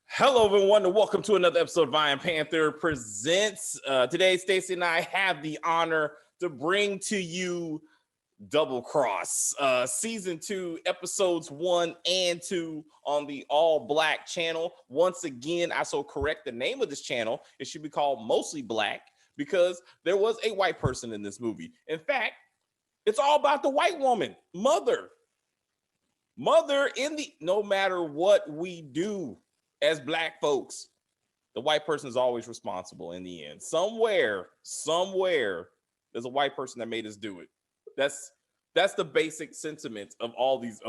Hello, everyone, and welcome to another episode of Vine Panther Presents. Today, Stacey and I have the honor to bring to you Double Cross, Season 2, Episodes 1 and 2 on the ALLBLK channel. Once again, I so correct the name of this channel. It should be called Mostly Black because there was a white person in this movie. In fact, it's all about the white woman, Mother. No matter what we do as Black folks, the white person is always responsible in the end. Somewhere, there's a white person that made us do it. That's the basic sentiment of all these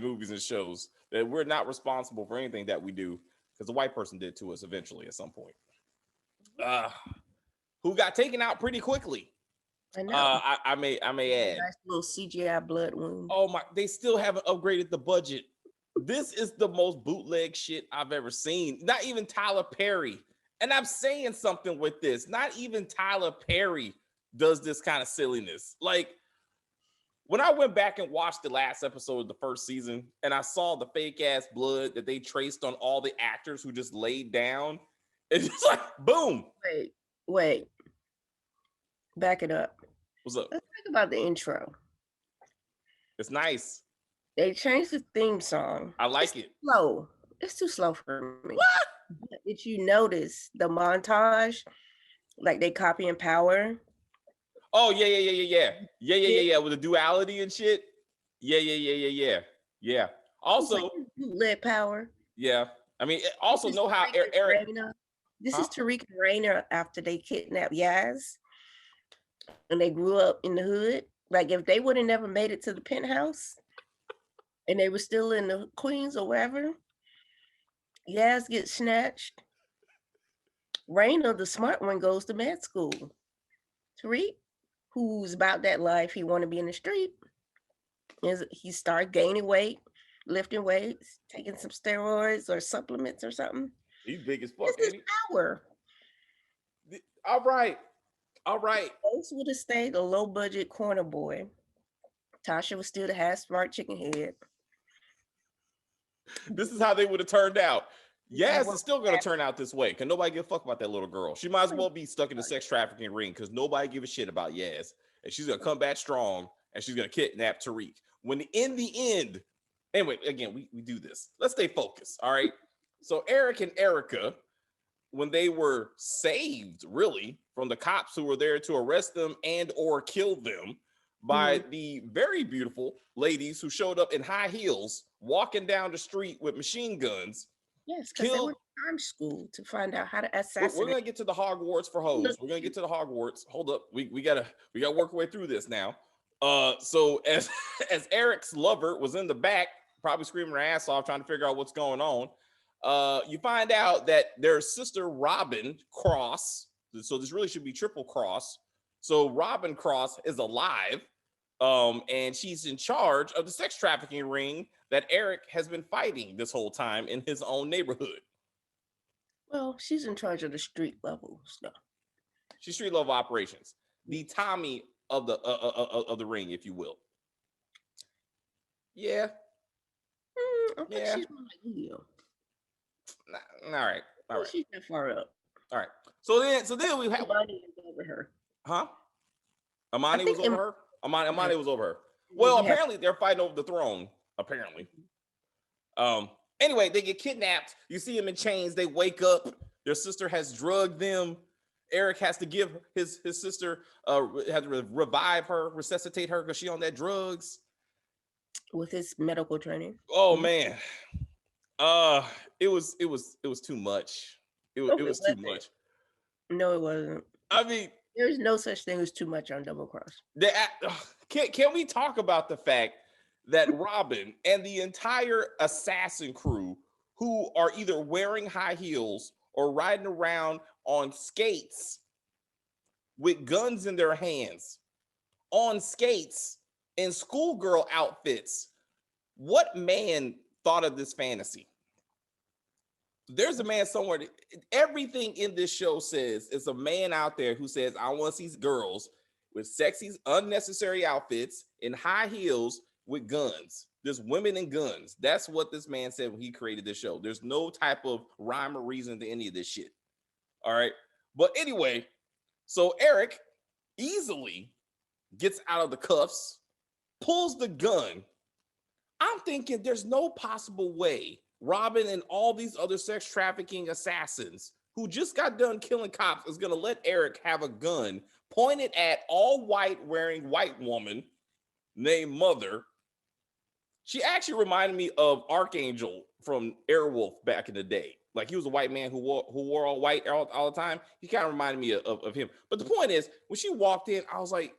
movies and shows, that we're not responsible for anything that we do because the white person did to us eventually at some point. Who got taken out pretty quickly. I know. I may add. Nice little CGI blood wound. Oh my! They still haven't upgraded the budget. This is the most bootleg shit I've ever seen. Not even Tyler Perry, and I'm saying something with this. Not even Tyler Perry does this kind of silliness. Like when I went back and watched the last episode of the first season, and I saw the fake ass blood that they traced on all the actors who just laid down, it's just like boom. Wait. Back it up. What's up? Let's talk about the intro. It's nice. They changed the theme song. I like it. Slow. It's too slow for me. What? But did you notice the montage? Like they copying Power? Oh yeah. With the duality and shit. Yeah. Also, bootleg Power. Yeah. I mean, also know how Eric. This is Tariq and Raina after they kidnapped Yaz. And they grew up in the hood. Like if they would have never made it to the penthouse and they were still in the Queens or wherever, Yaz gets snatched. Raina, the smart one, goes to med school. Tariq, who's about that life, he want to be in the street, he started gaining weight, lifting weights, taking some steroids or supplements or something. He's big as fuck. This is Power. All right. Ace would have stayed a low budget corner boy. Tasha was still the half smart chicken head. This is how they would have turned out. Yaz is still going to turn out this way because nobody give a fuck about that little girl. She might as well be stuck in the sex trafficking ring because nobody give a shit about Yaz. And she's going to come back strong and she's going to kidnap Tariq. When in the end, anyway, again, we do this. Let's stay focused, all right? So Eric and Erica, when they were saved, really, from the cops who were there to arrest them and or kill them by the very beautiful ladies who showed up in high heels, walking down the street with machine guns. Yes, because they were in armed school to find out how to assassinate. We're gonna get to the Hogwarts for hoes. We're gonna get to the Hogwarts. Hold up, we gotta work our way through this now. So as Eric's lover was in the back, probably screaming her ass off, trying to figure out what's going on. You find out that their sister Robin Cross, so this really should be triple cross. So Robin Cross is alive, and she's in charge of the sex trafficking ring that Eric has been fighting this whole time in his own neighborhood. Well, she's in charge of the street level stuff. She's street level operations, the Tommy of the ring, if you will. Yeah. I think she's more like Leo. All right. She's not far up. All right. So then we have Amani was over her. Huh? Amani was over her. Amani was over her. Well, apparently they're fighting over the throne. Apparently. Anyway, they get kidnapped. You see them in chains. They wake up. Their sister has drugged them. Eric has to give his sister had to revive her, resuscitate her because she's on that drugs. With his medical training. Oh man. It was too much. It was too much. No, it wasn't. I mean, there's no such thing as too much on Double Cross. Can we talk about the fact that Robin and the entire assassin crew, who are either wearing high heels or riding around on skates with guns in their hands, on skates in schoolgirl outfits, what man thought of this fantasy? There's a man somewhere. Everything in this show says it's a man out there who says, I want to see girls with sexy, unnecessary outfits in high heels with guns. There's women and guns. That's what this man said when he created this show. There's no type of rhyme or reason to any of this shit. All right. But anyway, so Eric easily gets out of the cuffs, pulls the gun. I'm thinking there's no possible way Robin and all these other sex trafficking assassins who just got done killing cops is going to let Eric have a gun pointed at all white wearing white woman named Mother. She actually reminded me of Archangel from Airwolf back in the day. Like he was a white man who wore all white all the time. He kind of reminded me of him. But the point is, when she walked in, I was like,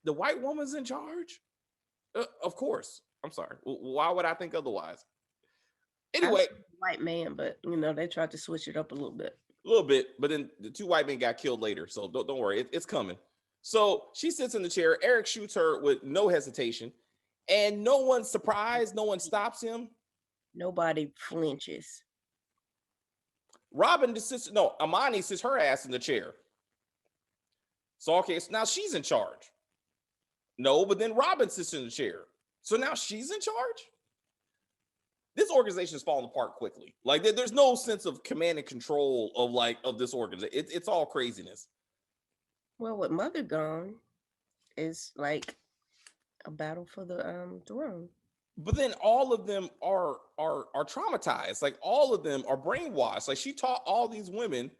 the white woman's in charge? Of course. I'm sorry. Why would I think otherwise? Anyway, white man, but you know they tried to switch it up a little bit. But then the two white men got killed later, so don't worry, it's coming. So she sits in the chair. Eric shoots her with no hesitation, and no one's surprised. No one stops him. Nobody flinches. Robin just sits. No, Amani sits her ass in the chair. So okay, so now she's in charge. No, but then Robin sits in the chair. So now she's in charge? This organization is falling apart quickly. Like there's no sense of command and control of this organization. It's all craziness. Well, with Mother gone, it's like a battle for the throne. But then all of them are traumatized. Like all of them are brainwashed. Like she taught all these women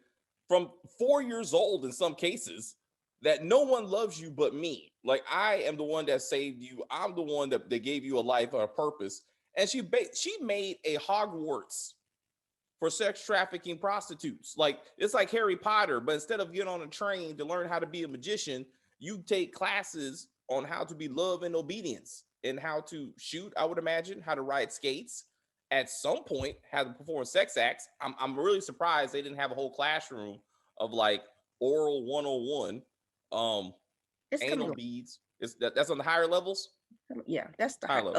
from 4 years old in some cases that no one loves you but me. Like I am the one that saved you. I'm the one that gave you a life or a purpose. And she made a Hogwarts for sex trafficking prostitutes. Like it's like Harry Potter, but instead of getting on a train to learn how to be a magician, you take classes on how to be love and obedience and how to shoot, I would imagine, how to ride skates. At some point, how to perform sex acts. I'm really surprised they didn't have a whole classroom of like oral 101. Anal beads. That's on the higher levels. Yeah, that's the higher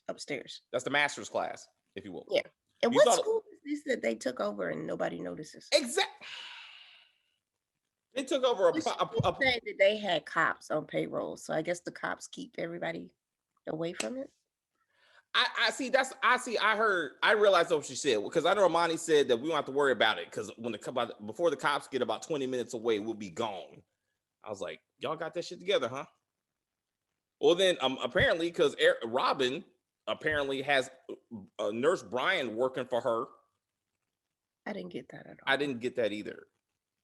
upstairs. That's the master's class, if you will. Yeah. And what school is this that they took over and nobody notices? Exactly. They took over saying that they had cops on payroll, so I guess the cops keep everybody away from it. I realized what she said, because I know Amani said that we don't have to worry about it because before the cops get about 20 minutes away, we'll be gone. I was like, y'all got that shit together, huh? Well, then apparently, because Robin apparently has Nurse Brian working for her. I didn't get that at all. I didn't get that either.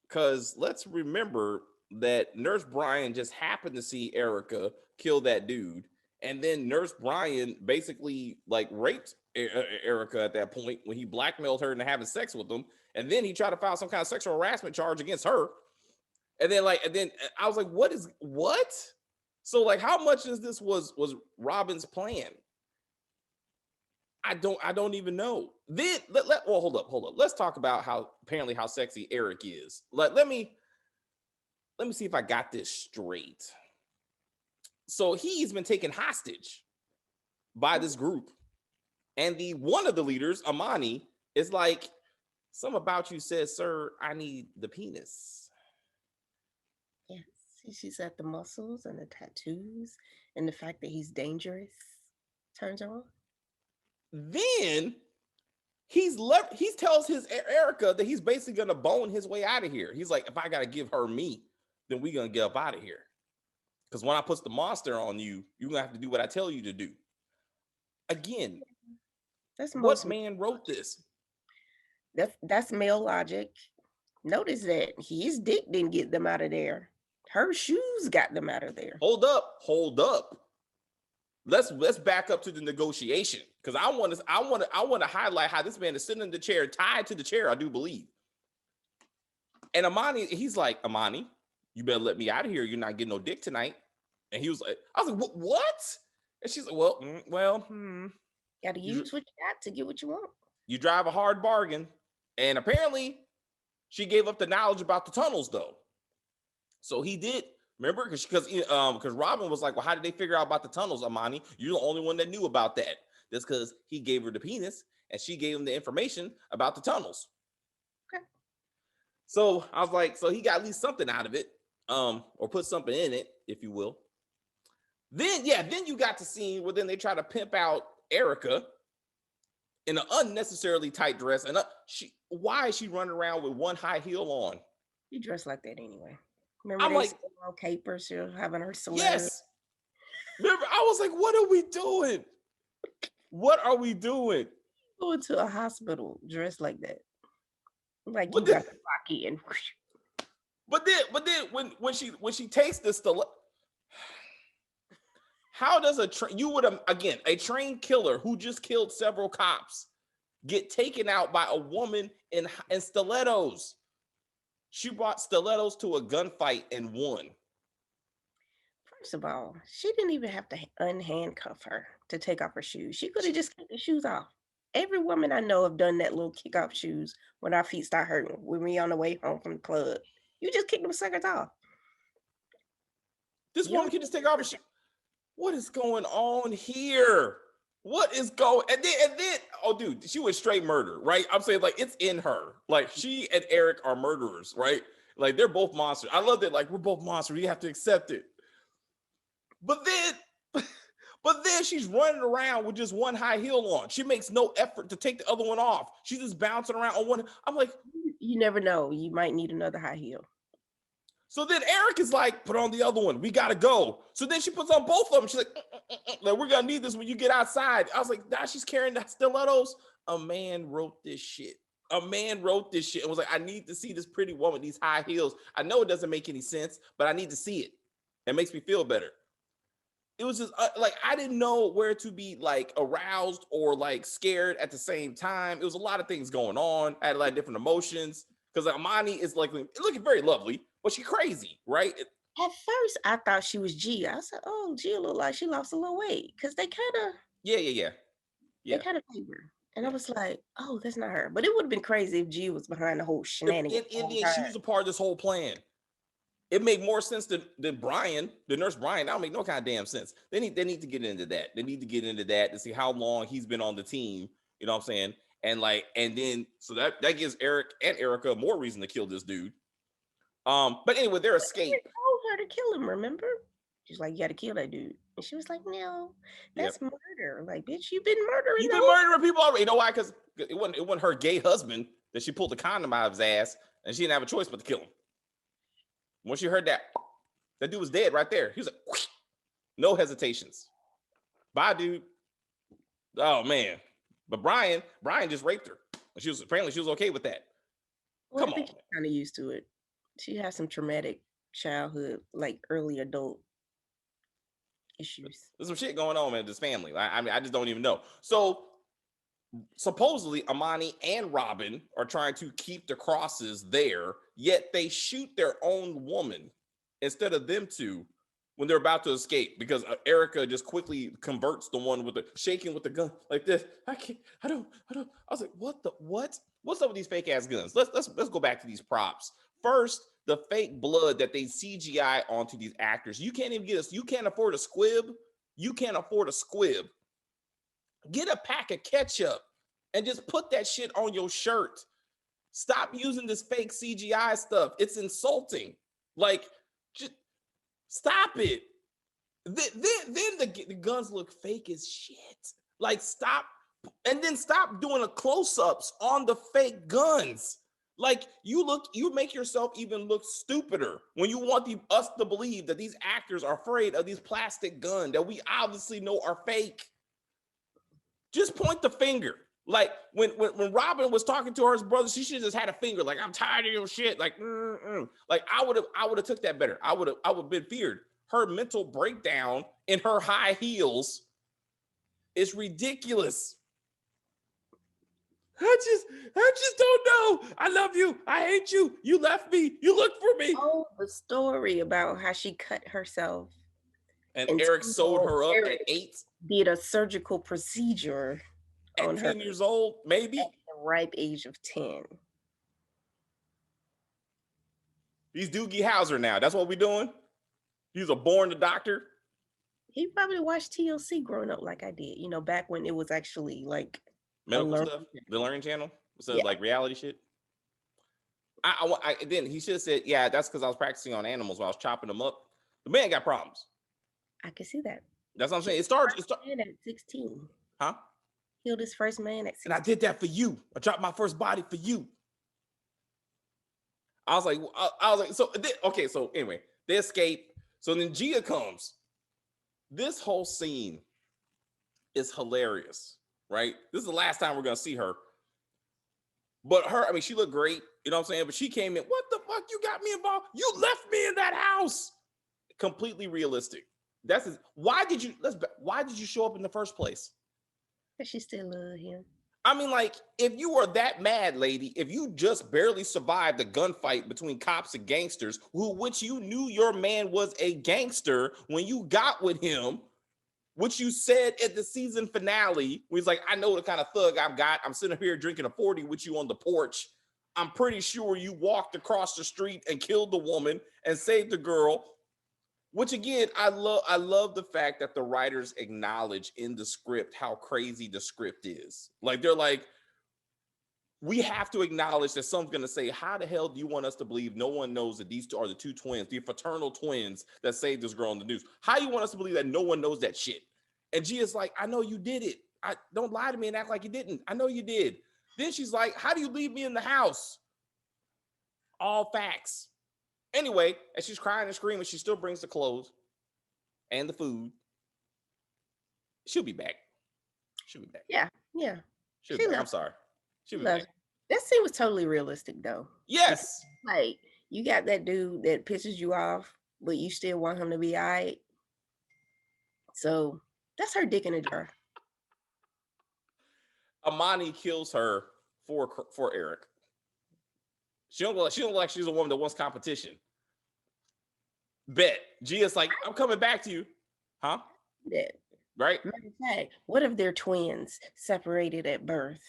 Because let's remember that Nurse Brian just happened to see Erica kill that dude. And then Nurse Brian basically like raped Erica at that point when he blackmailed her into having sex with him. And then he tried to file some kind of sexual harassment charge against her. And then I was like, what? So like, how much of this was Robin's plan? I don't even know. Then hold up. Let's talk about how sexy Eric is. Let me see if I got this straight. So he's been taken hostage by this group, and one of the leaders, Amani, is like, something about you says, sir, I need the penis. Yes, she's at the muscles and the tattoos and the fact that he's dangerous turns her on. Then he tells his Erica that he's basically gonna bone his way out of here. He's like, if I gotta give her me, then we're gonna get up out of here. Because when I put the monster on you, you're gonna have to do what I tell you to do. Again, what man wrote this? That's male logic. Notice that his dick didn't get them out of there. Her shoes got them out of there. Hold up. Let's back up to the negotiation, because I want to highlight how this man is sitting in the chair, tied to the chair, I do believe. And Amani, he's like, Amani, you better let me out of here. You're not getting no dick tonight. And he was like, I was like, what? And she's like, well, Gotta use what you got to get what you want. You drive a hard bargain. And apparently she gave up the knowledge about the tunnels though. So he did. Remember, because Robin was like, well, how did they figure out about the tunnels, Amani? You're the only one that knew about that. That's because he gave her the penis and she gave him the information about the tunnels. Okay. So I was like, so he got at least something out of it, or put something in it, if you will. Then you got the scene where then they try to pimp out Erica in an unnecessarily tight dress, and why is she running around with one high heel on? You dress like that anyway. Remember I'm they like, said on capers, she was having her sweater. yes. Remember, I was like, what are we doing? What are we doing? Going to a hospital dressed like that. Like But you then, got the Rocky and but then when she takes this how does a trained killer who just killed several cops get taken out by a woman in stilettos? She brought stilettos to a gunfight and won. First of all, she didn't even have to unhandcuff her to take off her shoes. She could have just kicked the shoes off. Every woman I know have done that little kick off shoes when our feet start hurting when we on the way home from the club. You just kick them suckers off. This woman can just take off her shoes. What is going on here? What is going? And then, oh, dude, she was straight murder, right? I'm saying like it's in her. Like she and Eric are murderers, right? Like they're both monsters. I love that. Like we're both monsters. You have to accept it. But then she's running around with just one high heel on. She makes no effort to take the other one off. She's just bouncing around on one. I'm like, you never know. You might need another high heel. So then Eric is like, put on the other one. We gotta go. So then she puts on both of them. She's like, we're gonna need this when you get outside. I was like, nah, she's carrying the stilettos. A man wrote this shit. A man wrote this shit and was like, I need to see this pretty woman, these high heels. I know it doesn't make any sense, but I need to see it. It makes me feel better. It was just like, I didn't know where to be like aroused or like scared at the same time. It was a lot of things going on. I had a lot of different emotions because Amani is like looking very lovely, but she's crazy, right? At first, I thought she was G. I said, oh, G look like she lost a little weight because they kind of, they kind of favor. And I was like, oh, that's not her. But it would have been crazy if G was behind the whole shenanigans. In the end, she was a part of this whole plan. It made more sense than Brian, the nurse Brian. That don't make no kind of damn sense. They need to get into that. They need to get into that to see how long he's been on the team. You know what I'm saying? And then so that gives Eric and Erica more reason to kill this dude. But anyway, their escape. Eric told her to kill him. Remember? She's like, you got to kill that dude. And she was like, no, that's murder. Like, bitch, you've been murdering. You've been murdering people already. You know why? Because it wasn't her gay husband that she pulled the condom out of his ass, and she didn't have a choice but to kill him. Once she heard that dude was dead right there. He was like, no hesitations. Bye, dude. Oh man. But Brian just raped her. She was okay with that. Well, come on. She's kind of used to it. She has some traumatic childhood, like early adult issues. There's some shit going on in this family. I mean, I just don't even know. So supposedly Amani and Robin are trying to keep the crosses there, yet they shoot their own woman instead of them two when they're about to escape because Erica just quickly converts the one with the shaking with the gun like this. I don't. I was like, what's up with these fake ass guns? Let's go back to these props. First, the fake blood that they CGI onto these actors. You can't even get us. You can't afford a squib. You can't afford a squib. Get a pack of ketchup and just put that shit on your shirt. Stop using this fake CGI stuff. It's insulting. Like, just stop it. Then the guns look fake as shit. Like, stop. And then stop doing the close-ups on the fake guns. Like, you make yourself even look stupider when you want us to believe that these actors are afraid of these plastic guns that we obviously know are fake. Just point the finger. Like when Robin was talking to her brother, she should have just had a finger. Like, I'm tired of your shit. Like, like I would have took that better. I would have been feared. Her mental breakdown in her high heels is ridiculous. I just don't know. I love you. I hate you. You left me. You looked for me. Oh, the story about how she cut herself. And Eric sewed her up at 8. Did a surgical procedure at on 10 years old, maybe? At the ripe age of 10. He's Doogie Howser now. That's what we're doing? He's a born doctor? He probably watched TLC growing up like I did. You know, back when it was actually like medical stuff, the Learning Channel, so like reality shit. Then he should have said, yeah, that's because I was practicing on animals while I was chopping them up. The man got problems. I can see that. That's what I'm saying. Killed It his starts. first man at 16. Huh? Killed his first man at And I 16. did that for you. I dropped my first body for you. I was like, so okay. So anyway, they escape. So then Gia comes. This whole scene is hilarious, right? This is the last time we're gonna see her. But her, I mean, she looked great, you know what I'm saying? But she came in, what the fuck? You got me involved? You left me in that house. Completely realistic. Why did you show up in the first place? But she still love him. I mean, like, if you were that mad, lady, if you just barely survived a gunfight between cops and gangsters, which you knew your man was a gangster when you got with him, which you said at the season finale, where he's like, I know the kind of thug I've got. I'm sitting here drinking a 40 with you on the porch. I'm pretty sure you walked across the street and killed the woman and saved the girl. Which again, I love the fact that the writers acknowledge in the script how crazy the script is. Like, they're like, we have to acknowledge that someone's going to say, how the hell do you want us to believe no one knows that these two are the two twins, the fraternal twins that saved this girl in the news? How you want us to believe that no one knows that shit? And Gia's like, I know you did it. Don't lie to me and act like you didn't. I know you did. Then she's like, how do you leave me in the house? All facts. Anyway, and she's crying and screaming, she still brings the clothes and the food. She'll be back. She'll be back. Yeah. She'll be back. I'm sorry. She'll be back. That scene was totally realistic, though. Yes. Like, you got that dude that pisses you off, but you still want him to be all right. So that's her dick in a jar. Amani kills her for Eric. She don't look like she's a woman that wants competition. Bet. Gia's like, I'm coming back to you. Huh? Yeah. Right? Matter of fact, what if they're twins separated at birth?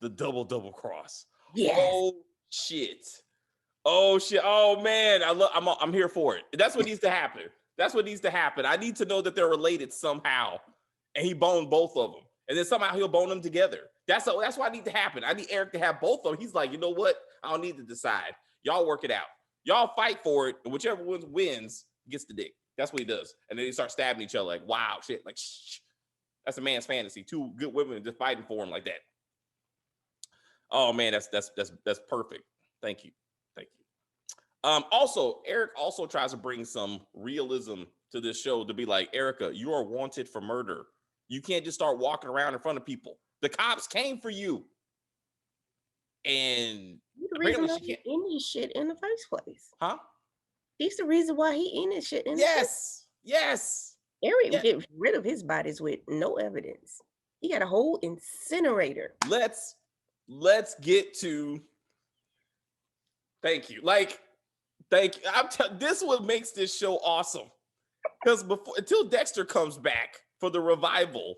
The double cross. Yes. Oh shit. Oh man. I'm here for it. That's what needs to happen. That's what needs to happen. I need to know that they're related somehow. And he boned both of them. And then somehow he'll bone them together. That's what I need to happen. I need Eric to have both of them. He's like, you know what? I don't need to decide. Y'all work it out. Y'all fight for it, and whichever one wins gets the dick. That's what he does. And then they start stabbing each other like, wow, shit. Like, shh. That's a man's fantasy. Two good women just fighting for him like that. Oh man, that's perfect. Thank you. Also, Eric also tries to bring some realism to this show to be like, Erica, you are wanted for murder. You can't just start walking around in front of people. The cops came for you. And the reason why he in this shit in the first place. Huh? He's the reason why he in this shit in Yes. Eric gets rid of his bodies with no evidence. He got a whole incinerator. Let's get to thank you. Thank you. This is what makes this show awesome. Because until Dexter comes back for the revival,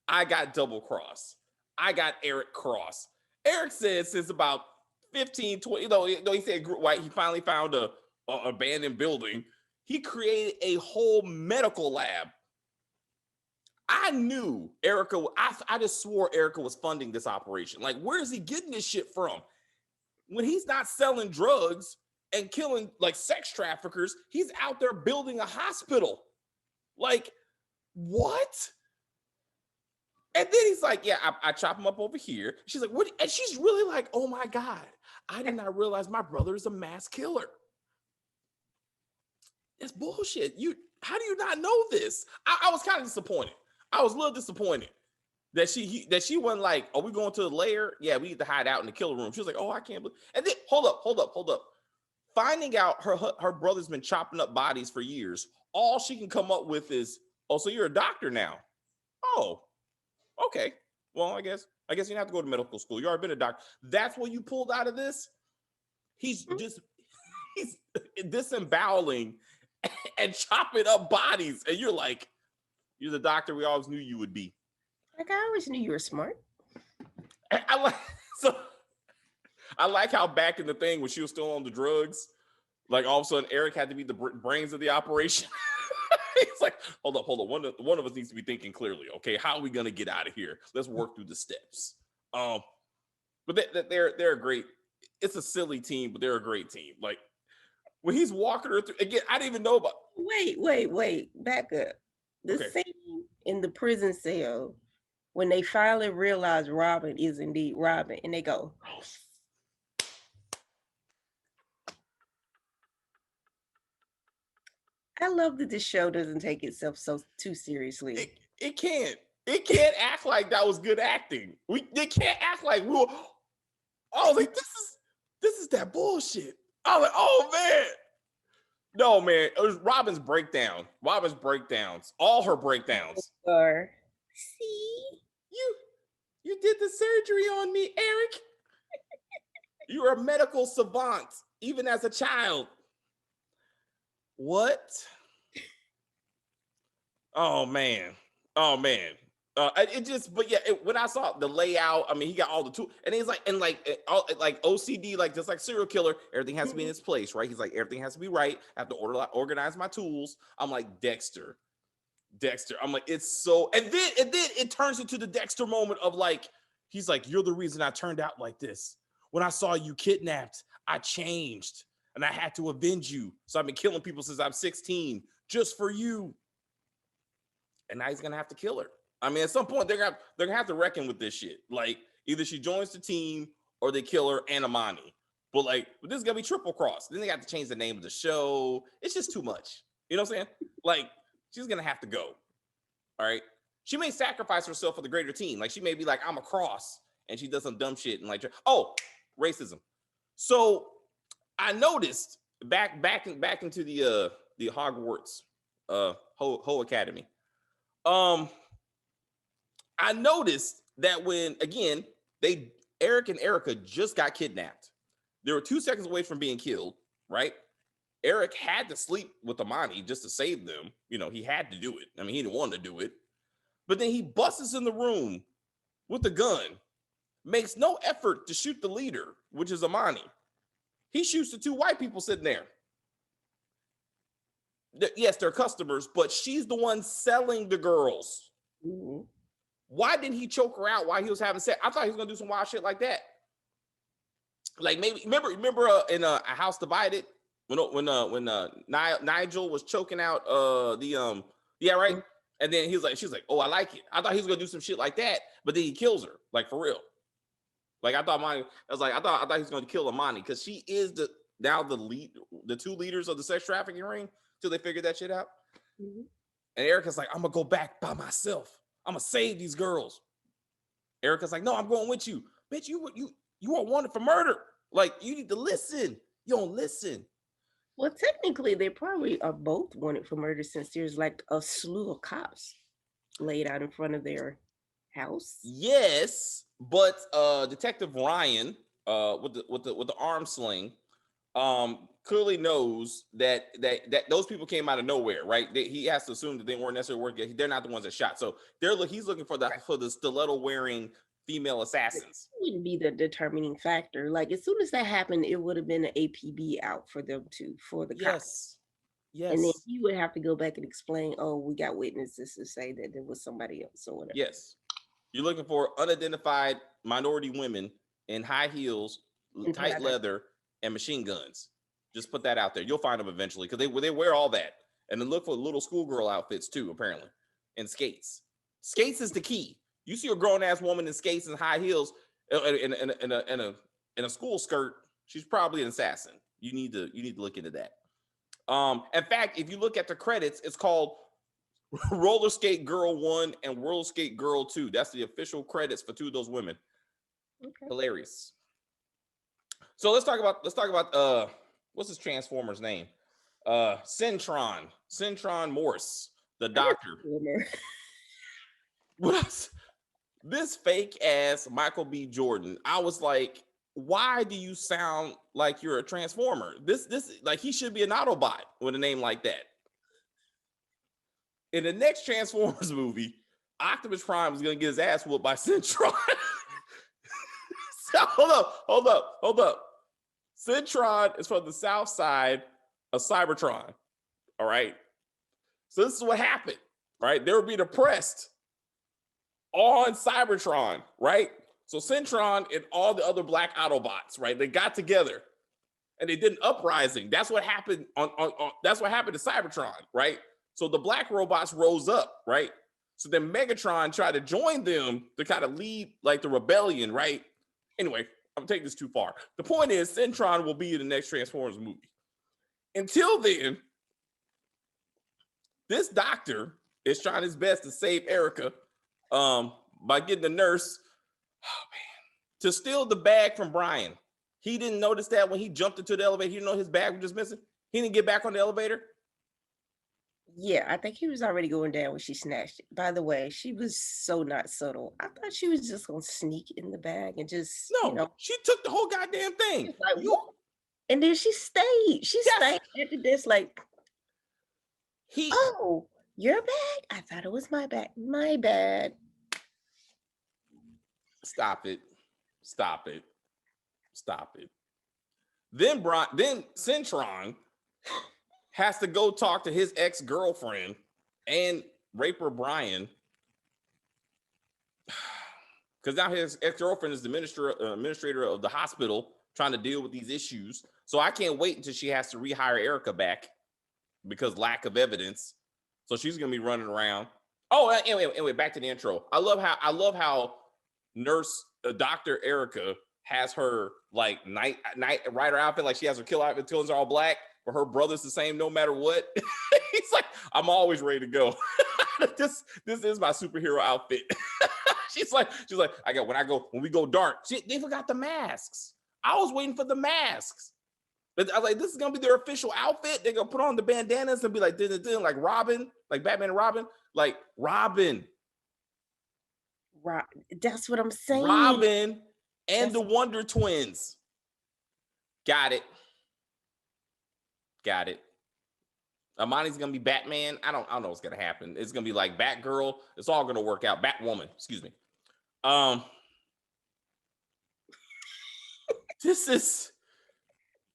I got double cross. I got Eric cross. Eric said since about 15, 20, he said he finally found a abandoned building. He created a whole medical lab. I knew Erica. I just swore Erica was funding this operation. Like, where is he getting this shit from? When he's not selling drugs and killing like sex traffickers, he's out there building a hospital. Like, what? And then he's like, yeah, I chop him up over here. She's like, what? And she's really like, oh my God, I did not realize my brother is a mass killer. It's bullshit. How do you not know this? I was kind of disappointed. I was a little disappointed that she wasn't like, are we going to the lair? Yeah, we need to hide out in the killer room. She was like, oh, I can't believe. And then hold up. Finding out her brother's been chopping up bodies for years. All she can come up with is, oh, so you're a doctor now. Oh, okay. Well, I guess you don't have to go to medical school. You already been a doctor. That's what you pulled out of this. He's disemboweling and chopping up bodies, and you're like, you're the doctor we always knew you would be. Like, I always knew you were smart. I like how back in the thing when she was still on the drugs, like all of a sudden Eric had to be the brains of the operation. He's like, hold up. One of us needs to be thinking clearly. Okay, how are we gonna get out of here? Let's work through the steps. But they're a great. It's a silly team, but they're a great team. Like when he's walking her through again, I didn't even know about. Wait. Back up. The Okay. scene in the prison cell when they finally realize Robin is indeed Robin, and they go, I love that this show doesn't take itself so too seriously. It can't. It can't act like that was good acting. They can't act like we were. I was like, this is that bullshit. I was like, oh man. No, man. It was Robin's breakdown. Robin's breakdowns. All her breakdowns. Or see, You did the surgery on me, Eric. You're a medical savant, even as a child. What? Oh man. It just, but yeah, when I saw the layout, I mean, he got all the tools, and he's like, and all like OCD, like just like serial killer, everything has to be in its place, right? He's like, everything has to be right. I have to organize my tools. I'm like, Dexter. I'm like, it's so, and then it turns into the Dexter moment of like, he's like, you're the reason I turned out like this. When I saw you kidnapped, I changed, and I had to avenge you. So I've been killing people since I'm 16 just for you. And now he's gonna have to kill her. I mean, at some point they're gonna have to reckon with this shit. Like, either she joins the team or they kill her and Amani. But like, this is gonna be triple cross. Then they got to change the name of the show. It's just too much. You know what I'm saying? Like, she's gonna have to go. All right. She may sacrifice herself for the greater team. Like, she may be like, I'm a cross, and she does some dumb shit and like, oh, racism. So I noticed back into the Hogwarts Ho Academy. I noticed that when, again, Eric and Erica just got kidnapped. They were 2 seconds away from being killed, right? Eric had to sleep with Amani just to save them. You know, he had to do it. I mean, he didn't want to do it. But then he busts in the room with the gun, makes no effort to shoot the leader, which is Amani. He shoots the 2 white people sitting there. Yes, they're customers, but she's the one selling the girls. mm-hmm. Why didn't he choke her out while he was having sex? I thought he was gonna do some wild shit like that. Like, maybe remember in A House Divided when Nigel was choking out yeah, right. Mm-hmm. And then she's like, oh, I like it. I thought he was gonna do some shit like that, but then he kills her, like, for real. Like, I thought he was gonna kill Amani because she is the 2 leaders of the sex trafficking ring till they figured that shit out. Mm-hmm. And Erica's like, I'm gonna go back by myself. I'm gonna save these girls. Erica's like, no, I'm going with you. Bitch, you are wanted for murder. Like, you need to listen. You don't listen. Well, technically, they probably are both wanted for murder since there's like a slew of cops laid out in front of their house. Yes, but Detective Ryan, with the arm sling, clearly knows that those people came out of nowhere, right? He has to assume that they weren't necessarily working. They're not the ones that shot. So he's looking for the stiletto wearing female assassins. It wouldn't be the determining factor. Like, as soon as that happened, it would have been an APB out for them for the cops. Yes. And then he would have to go back and explain, oh, we got witnesses to say that there was somebody else or whatever. Yes. You're looking for unidentified minority women in high heels, tight leather, and machine guns. Just put that out there. You'll find them eventually because they wear all that. And then look for little schoolgirl outfits too, apparently, and skates. Skates is the key. You see a grown-ass woman in skates and high heels in a school skirt, she's probably an assassin. You need to look into that. In fact, if you look at the credits, it's called Roller Skate Girl 1 and Roller Skate Girl 2. That's the official credits for 2 of those women. Okay. Hilarious. So let's talk about what's his Transformer's name? Centron Morse, the doctor. This fake ass Michael B. Jordan. I was like, why do you sound like you're a Transformer? This like, he should be an Autobot with a name like that. In the next Transformers movie, Optimus Prime is gonna get his ass whooped by Centron. So, hold up. Centron is from the south side of Cybertron. All right. So this is what happened, right? They were being oppressed on Cybertron, right? So Centron and all the other black Autobots, right? They got together and they did an uprising. That's what happened that's what happened to Cybertron, right? So the black robots rose up, right? So then Megatron tried to join them to kind of lead like the rebellion, right? Anyway, I'm taking this too far. The point is, Centron will be in the next Transformers movie. Until then, this doctor is trying his best to save Erica by getting the nurse, to steal the bag from Brian. He didn't notice that when he jumped into the elevator. He didn't know his bag was just missing. He didn't get back on the elevator. Yeah, I think he was already going down when she snatched it. By the way, she was so not subtle. I thought she was just gonna sneak in the bag and just, No, she took the whole goddamn thing. like, what? And then she stayed. She stayed at the desk like, oh, your bag? I thought it was my bag. My bad. Stop it. Stop it. Stop it. Then Centron has to go talk to his ex-girlfriend and raper Brian, because now his ex-girlfriend is the administrator of the hospital trying to deal with these issues. So I can't wait until she has to rehire Erica back because lack of evidence. So she's gonna be running around. Oh, anyway, back to the intro. I love how Dr. Erica has her like night rider outfit, like she has her killer outfit, killers are all black, but her brother's the same no matter what. He's like, I'm always ready to go. This is my superhero outfit. she's like, when we go dark, they forgot the masks. I was waiting for the masks. But I was like, this is gonna be their official outfit. They're gonna put on the bandanas and be like, like Robin, like Batman and Robin, like Robin. That's what I'm saying. Robin and the Wonder Twins. Got it. Amani's gonna be Batman. I don't know what's gonna happen. It's gonna be like Batgirl. It's all gonna work out. Batwoman, excuse me.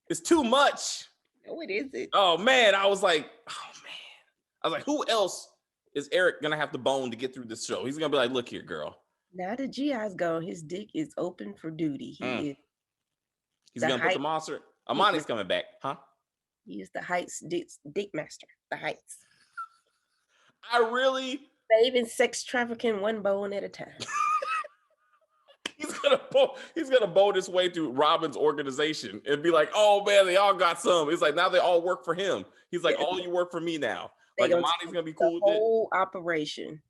It's too much. No, it isn't. Oh man, I was like, who else is Eric gonna have to bone to get through this show? He's gonna be like, look here, girl. Now the GI's gone. His dick is open for duty. He's gonna put the monster. Amani's coming back, huh? He is the Heights dick master. The Heights. I really saving sex trafficking one bone at a time. He's gonna bone his way through Robin's organization and be like, oh man, they all got some. It's like now they all work for him. He's like, all you work for me now. Like Amani's gonna be cool with it. Whole operation.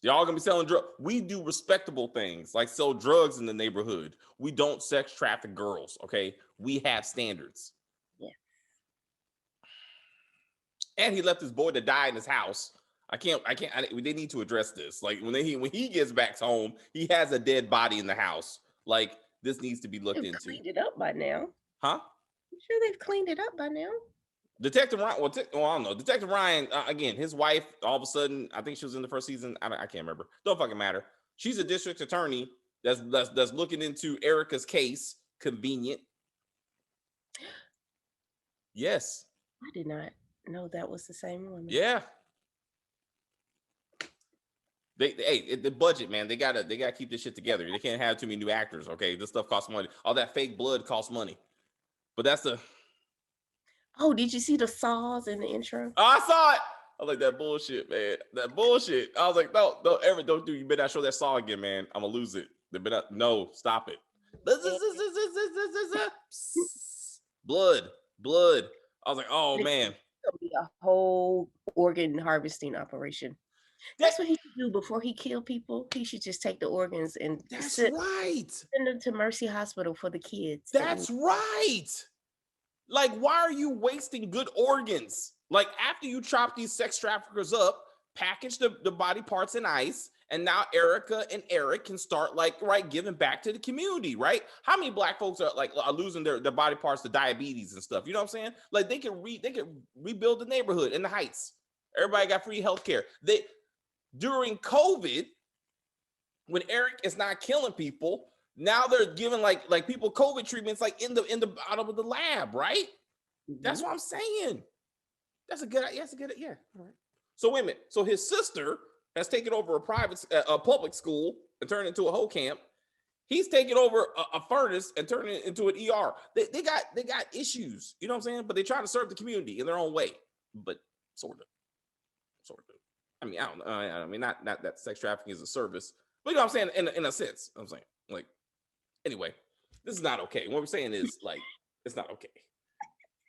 Y'all gonna be selling drugs. We do respectable things like sell drugs in the neighborhood. We don't sex traffic girls. Okay, we have standards. Yeah. And he left his boy to die in his house. They need to address this. Like when he gets back home, he has a dead body in the house. Like this needs to be looked into. Cleaned it up by now. Huh? I'm sure they've cleaned it up by now. Detective Ryan, I don't know. Detective Ryan, again, his wife, all of a sudden, I think she was in the first season. I can't remember. Don't fucking matter. She's a district attorney that's looking into Erica's case. Convenient. Yes. I did not know that was the same woman. Yeah. The budget, man. They gotta keep this shit together. They can't have too many new actors. Okay, this stuff costs money. All that fake blood costs money. But that's the. Oh, did you see the saws in the intro? Oh, I saw it. I was like, that bullshit, man. That bullshit. I was like, no, don't do. You better not show that saw again, man. I'm gonna lose it. No, stop it. Blood. I was like, oh man. It'll be a whole organ harvesting operation. That's what he should do before he kill people. He should just take the organs and send them to Mercy Hospital for the kids. That's right. Like, why are you wasting good organs? Like, after you chop these sex traffickers up, package the body parts in ice, and now Erica and Eric can start giving back to the community, right? How many black folks are losing their body parts to diabetes and stuff? You know what I'm saying? Like they can rebuild the neighborhood in the Heights. Everybody got free healthcare. During COVID, when Eric is not killing people, now they're giving like people COVID treatments like in the bottom of the lab, right? Mm-hmm. That's what I'm saying. That's a good idea. Yeah. All right. So wait a minute. So his sister has taken over a public school and turned it into a hoe camp. He's taking over a furnace and turning it into an ER. They got issues, you know what I'm saying? But they try to serve the community in their own way. But sort of. I mean, I don't know. I mean, not that sex trafficking is a service, but you know what I'm saying? In a sense, I'm saying, like, anyway, this is not okay. What we're saying is, like, it's not okay.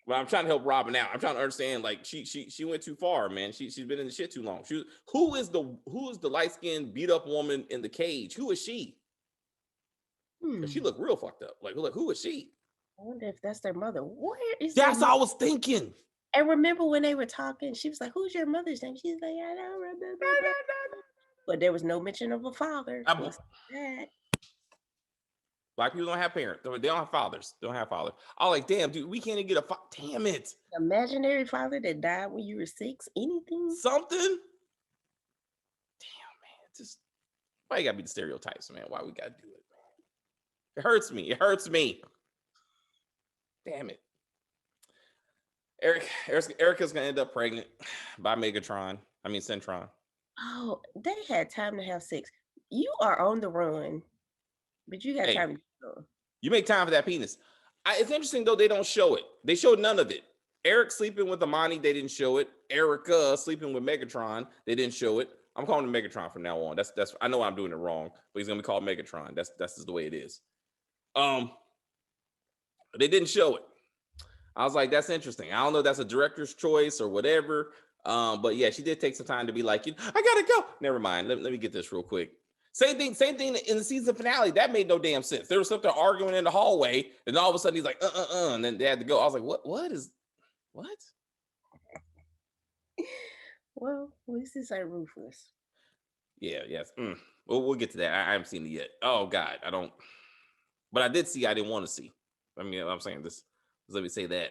But I'm trying to help Robin out. I'm trying to understand, like, she went too far, man. She's been in the shit too long. Who is the light-skinned, beat-up woman in the cage? Who is she? Because she looked real fucked up. Like, who is she? I wonder if that's their mother. Where is That's what I was thinking. And remember when they were talking, she was like, "Who's your mother's name?" She's like, "I don't remember." But there was no mention of a father. Black people don't have parents. They don't have fathers. They don't have fathers. I was like, damn, dude, we can't even get a damn it. Imaginary father that died when you were 6. Anything? Something? Damn, man. Just why you gotta be the stereotypes, man? Why we gotta do it, man? It hurts me. It hurts me. Damn it. Erica's gonna end up pregnant by Centron. Oh, they had time to have sex. You are on the run, but you got time to go. You make time for that penis. It's interesting though, they don't show it. They showed none of it. Eric sleeping with Amani, they didn't show it. Erica sleeping with Megatron, they didn't show it. I'm calling him Megatron from now on. That's I know I'm doing it wrong, but he's gonna be called Megatron. That's just the way it is. They didn't show it. I was like, that's interesting. I don't know if that's a director's choice or whatever. But yeah, she did take some time to be like, I gotta go. Never mind. Let me get this real quick. Same thing in the season finale. That made no damn sense. There was something arguing in the hallway, and all of a sudden he's like, and then they had to go. I was like, what? Well, at least it's like ruthless. Yeah, yes. We'll get to that. I haven't seen it yet. Oh God, I don't. But I did see. I didn't want to see. I mean, I'm saying this. Let me say that.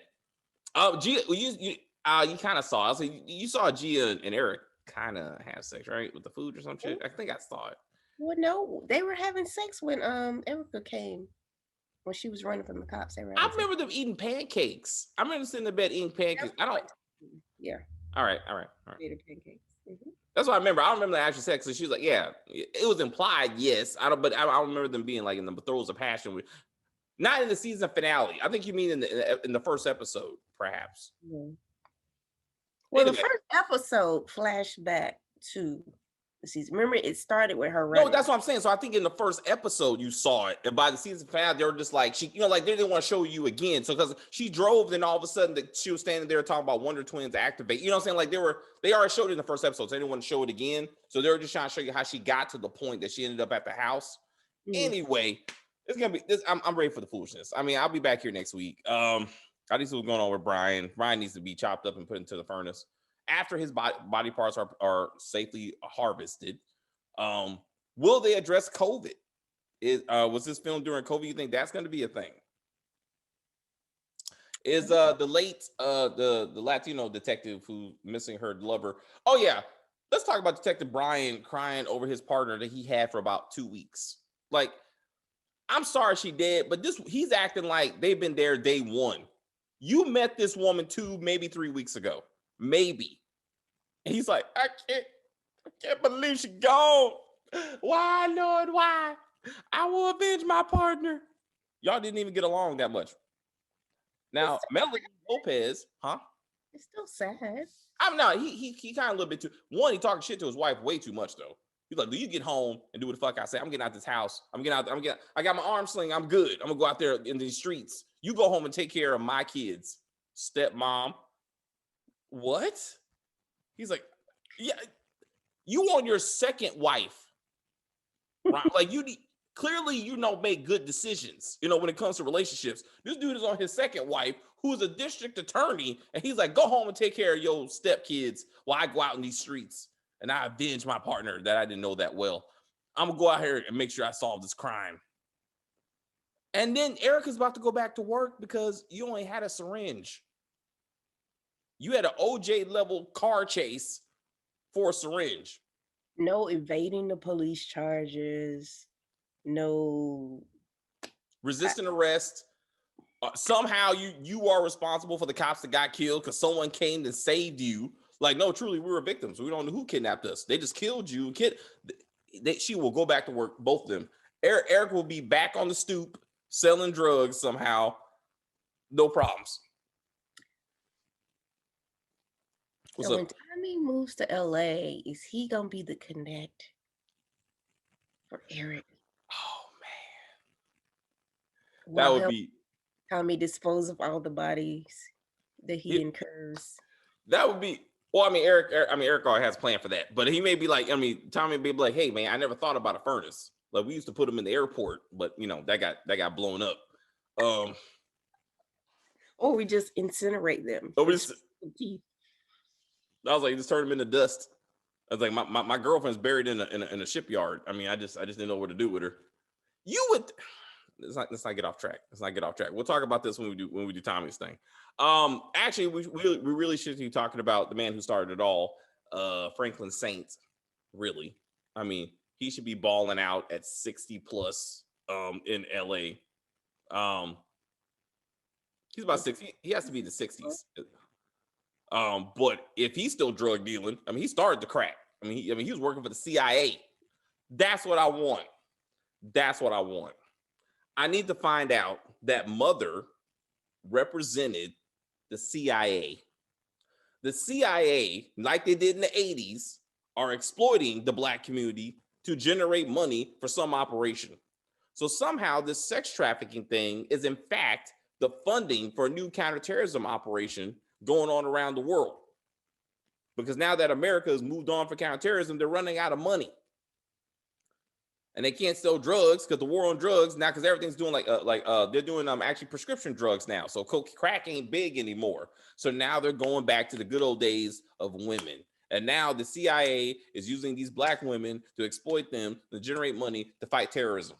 Gia, you kind of saw. So you saw Gia and Eric kind of have sex, right, with the food or some shit. I think I saw it. Well, no, they were having sex when Erica came. When she was running from the cops, I remember them eating pancakes. I remember sitting in bed eating pancakes. Yeah. All right. Pancakes. Mm-hmm. That's what I remember. I don't remember the actual sex. So she was like, "Yeah, it was implied, yes." I don't remember them being like in the throes of passion. Not in the season finale. I think you mean in the first episode, perhaps. Yeah. Well, anyway. The first episode flashback to the season. Remember, it started with her running. No, that's what I'm saying. So I think in the first episode you saw it, and by the season finale, they were just like they didn't want to show you again. So because she drove, then all of a sudden she was standing there talking about Wonder Twins activate. You know what I'm saying? Like they already showed it in the first episode, so they didn't want to show it again. So they were just trying to show you how she got to the point that she ended up at the house. Mm-hmm. Anyway. It's gonna be this. I'm ready for the foolishness. I mean, I'll be back here next week. I need to see what's going on with Brian. Brian needs to be chopped up and put into the furnace after his body parts are safely harvested. Will they address COVID? Was this filmed during COVID? You think that's going to be a thing? Is the late the Latino detective who's missing her lover? Oh yeah, let's talk about Detective Brian crying over his partner that he had for about 2 weeks. Like. I'm sorry she did, but he's acting like they've been there day one. You met this woman 2, maybe 3 weeks ago. Maybe. And he's like, I can't believe she gone. Why, Lord, why? I will avenge my partner. Y'all didn't even get along that much. Now, Melanie Lopez, huh? It's still sad. I'm not. He kind of a little bit too. One, he talking shit to his wife way too much though. He's like, do you get home and do what the fuck I say? I'm getting out this house. I got my arm sling. I'm good. I'm gonna go out there in these streets. You go home and take care of my kids, stepmom. What? He's like, yeah, you on your second wife, right? Like clearly make good decisions, when it comes to relationships. This dude is on his second wife, who's a district attorney, and he's like, go home and take care of your stepkids while I go out in these streets. And I avenge my partner that I didn't know that well. I'm going to go out here and make sure I solve this crime. And then Erica's about to go back to work because you only had a syringe. You had an OJ level car chase for a syringe. No evading the police charges. No. Resisting arrest. Somehow you are responsible for the cops that got killed because someone came and saved you. Like, no, truly, we were victims. We don't know who kidnapped us. They just killed you. She will go back to work, both of them. Eric will be back on the stoop selling drugs somehow. No problems. What's So up? when Tommy moves to LA, is he gonna be the connect for Eric? Oh man, that While would help be Tommy dispose of all the bodies that he incurs. that would be. Well, I mean, Eric already has a plan for that, but he may be like, I mean, Tommy may be like, hey man, I never thought about a furnace. Like we used to put them in the airport, but you know that got blown up. Or we just incinerate them. So for we just, teeth. I was like, just turn them into dust. I was like, my girlfriend's buried in a shipyard. I mean, I just didn't know what to do with her. You would. Let's not get off track. Let's not get off track. We'll talk about this when we do Tommy's thing. Actually, we really should be talking about the man who started it all, Franklin Saint. Really, I mean, he should be balling out at 60 plus in LA. He's about 60. He has to be in the 60s. But if he's still drug dealing, I mean, he started the crack. I mean, he was working for the CIA. That's what I want. That's what I want. I need to find out that mother represented the CIA. The CIA, like they did in the 80s, are exploiting the black community to generate money for some operation. So somehow this sex trafficking thing is in fact the funding for a new counterterrorism operation going on around the world. Because now that America has moved on for counterterrorism, they're running out of money. And they can't sell drugs because the war on drugs now, because everything's doing they're doing actually prescription drugs now. So crack ain't big anymore. So now they're going back to the good old days of women. And now the CIA is using these black women to exploit them to generate money to fight terrorism.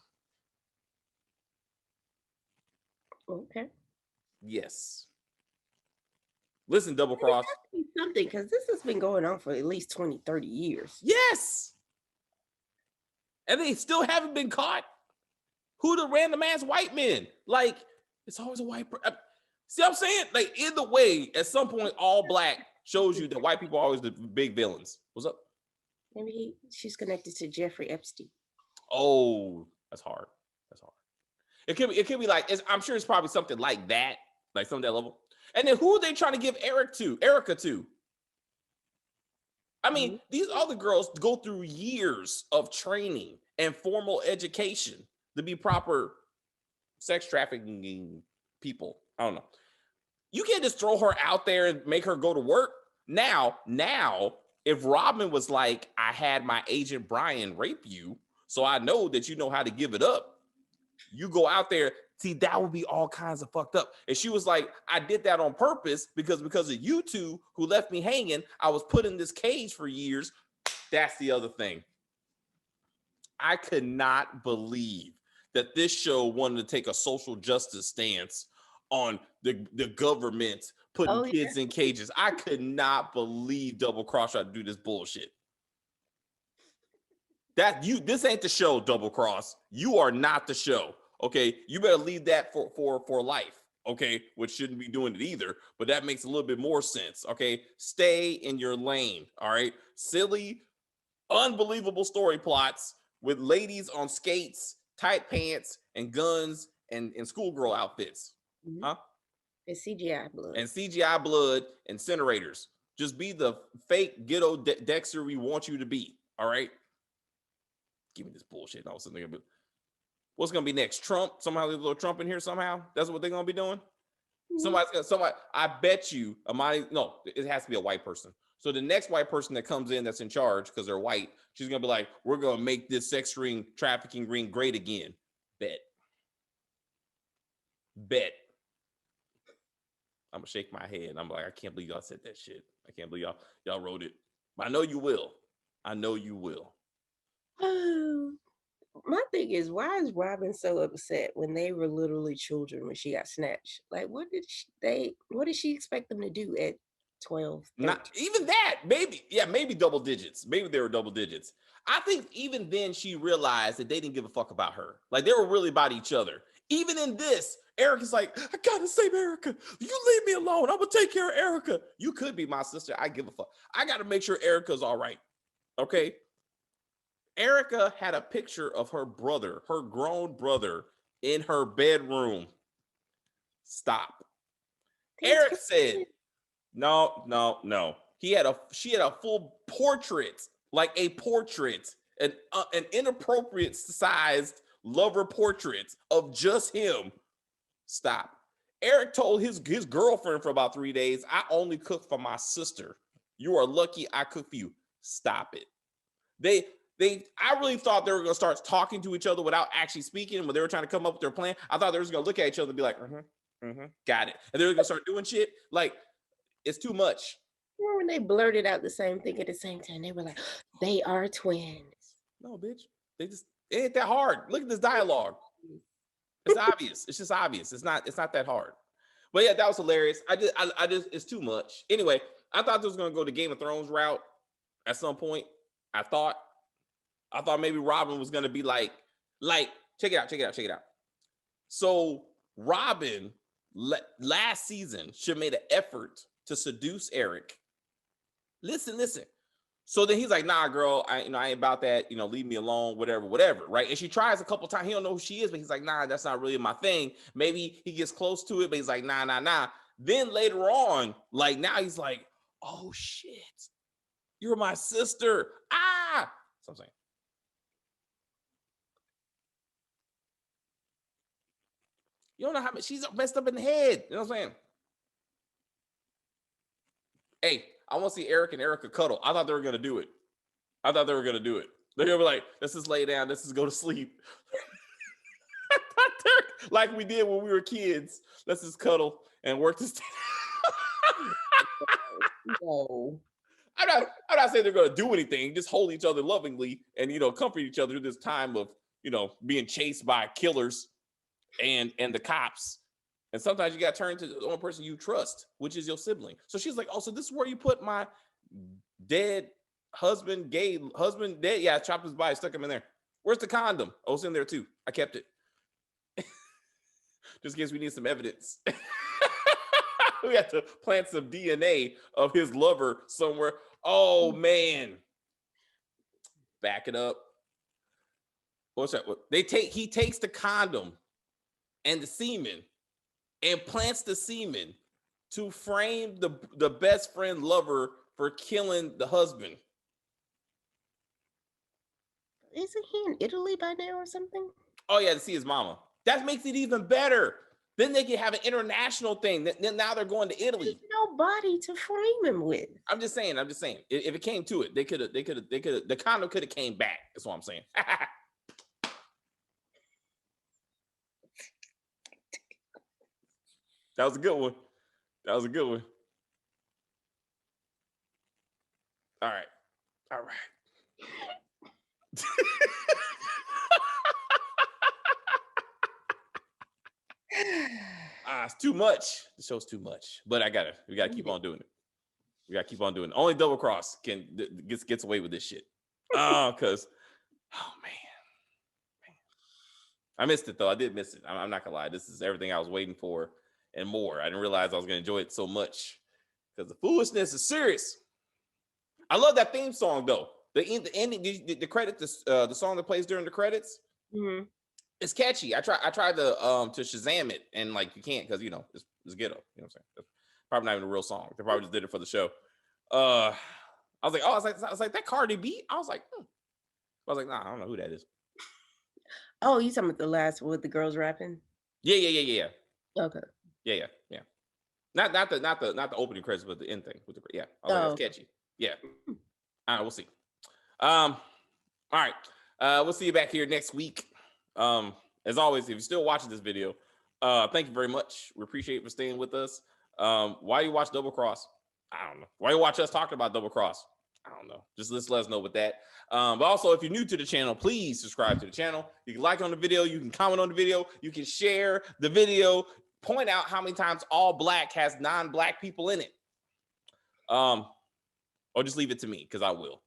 Okay. Yes. Listen, Double Cross. Something, because this has been going on for at least 20, 30 years. Yes. And they still haven't been caught. Who the random ass white men? Like, it's always a white person. See what I'm saying? Like, either way, at some point, all black shows you that white people are always the big villains. What's up? Maybe she's connected to Jeffrey Epstein. Oh, that's hard. That's hard. It could be like, I'm sure it's probably something like that, like some of that level. And then who are they trying to give Erica to? I mean, these other girls go through years of training and formal education to be proper sex trafficking people. I don't know. You can't just throw her out there and make her go to work. Now, if Robin was like, I had my agent Brian rape you, so I know that you know how to give it up. You go out there. See, that would be all kinds of fucked up. And she was like, I did that on purpose because of you two who left me hanging. I was put in this cage for years. That's the other thing. I could not believe that this show wanted to take a social justice stance on the government putting kids in cages. I could not believe Double Cross tried to do this bullshit. This ain't the show, Double Cross. You are not the show. Okay, you better leave that for life. Okay, which shouldn't be doing it either, but that makes a little bit more sense. Okay, stay in your lane. All right, silly, unbelievable story plots with ladies on skates, tight pants, and guns and schoolgirl outfits. Huh? And CGI blood. And CGI blood, incinerators. Just be the fake ghetto Dexter we want you to be. All right. Give me this bullshit. I was thinking about what's gonna be next? Trump? Somehow there's a little Trump in here somehow. That's what they're gonna be doing. Somebody. I bet you. No, it has to be a white person. So the next white person that comes in that's in charge because they're white, she's gonna be like, "We're gonna make this sex trafficking ring great again." Bet. I'm gonna shake my head. I'm like, I can't believe y'all said that shit. I can't believe y'all wrote it. But I know you will. My thing is, why is Robin so upset when they were literally children when she got snatched? Like, what did she expect them to do at 12? 13? Not even that. Maybe double digits. Maybe they were double digits. I think even then she realized that they didn't give a fuck about her. Like they were really about each other. Even in this, Eric is like, I gotta save Erica. You leave me alone. I'm gonna take care of Erica. You could be my sister. I give a fuck. I gotta make sure Erica's all right. Okay. Erica had a picture of her brother, her grown brother, in her bedroom. Stop. Eric said, no. She had a full portrait, like a portrait, an inappropriate sized lover portrait of just him. Stop. Eric told his girlfriend for about 3 days, I only cook for my sister. You are lucky I cook for you. Stop it. I really thought they were going to start talking to each other without actually speaking. When they were trying to come up with their plan, I thought they were just going to look at each other and be like, got it. And they were going to start doing shit. Like, it's too much. Remember when they blurted out the same thing at the same time? They were like, they are twins. No, bitch. It ain't that hard. Look at this dialogue. It's obvious. It's just obvious. It's not that hard. But yeah, that was hilarious. I just it's too much. Anyway, I thought this was gonna go the Game of Thrones route at some point. I thought maybe Robin was gonna be like, check it out. So Robin last season should have made an effort to seduce Eric. Listen. So then he's like, nah, girl, I ain't about that. Leave me alone, whatever, right? And she tries a couple times. He don't know who she is, but he's like, nah, that's not really my thing. Maybe he gets close to it, but he's like, nah. Then later on, like now he's like, oh shit, you're my sister. Ah, that's what I'm saying. You don't know how much she's messed up in the head. You know what I'm saying? Hey, I want to see Eric and Erica cuddle. I thought they were going to do it. They're going to be like, let's just lay down. Let's just go to sleep. Like we did when we were kids. Let's just cuddle and work this. No. I'm not saying they're going to do anything. Just hold each other lovingly and, comfort each other through this time of, being chased by killers and the cops. And sometimes you got to turn to the only person you trust, which is your sibling. So she's like, oh, so this is where you put my dead husband, gay husband, dead? Yeah, I chopped his body, stuck him in there. Where's the condom? Oh, it's in there too. I kept it. Just in case we need some evidence. We have to plant some DNA of his lover somewhere. Oh, man. Back it up. What's that? He takes the condom and the semen and plants the semen to frame the best friend lover for killing the husband. Isn't he in Italy by now or something? Oh yeah, to see his mama. That makes it even better. Then they can have an international thing. Then now they're going to Italy. There's nobody to frame him with. I'm just saying. If it came to it, they could have. The condom could have came back. That's what I'm saying. That was a good one. All right. It's too much. The show's too much. But we gotta keep on doing it. Only Double Cross gets away with this shit. Because man. I missed it though. I did miss it. I'm not gonna lie. This is everything I was waiting for and more. I didn't realize I was gonna enjoy it so much because the foolishness is serious. I love that theme song though. The ending, the credit, the song that plays during the credits. Mm-hmm. It's catchy. I tried to Shazam it, and like you can't because it's ghetto. You know what I'm saying? That's probably not even a real song. They probably just did it for the show. I was like that Cardi B. I was like, nah, I don't know who that is. Oh, you talking about the last one with the girls rapping? Yeah. Okay. Yeah. Not the opening credits, but the end thing with the I was like, that's catchy. Yeah. All right, we'll see. All right. We'll see you back here next week. As always, if you're still watching this video, thank you very much. We appreciate you for staying with us. Why you watch Double Cross? I don't know. Why you watch us talking about Double Cross? I don't know. Just let us know with that. But also, if you're new to the channel, please subscribe to the channel. You can like on the video. You can comment on the video. You can share the video. Point out how many times All Black has non-Black people in it. Or just leave it to me because I will.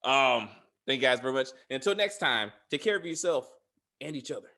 Thank you guys very much. And until next time, take care of yourself and each other.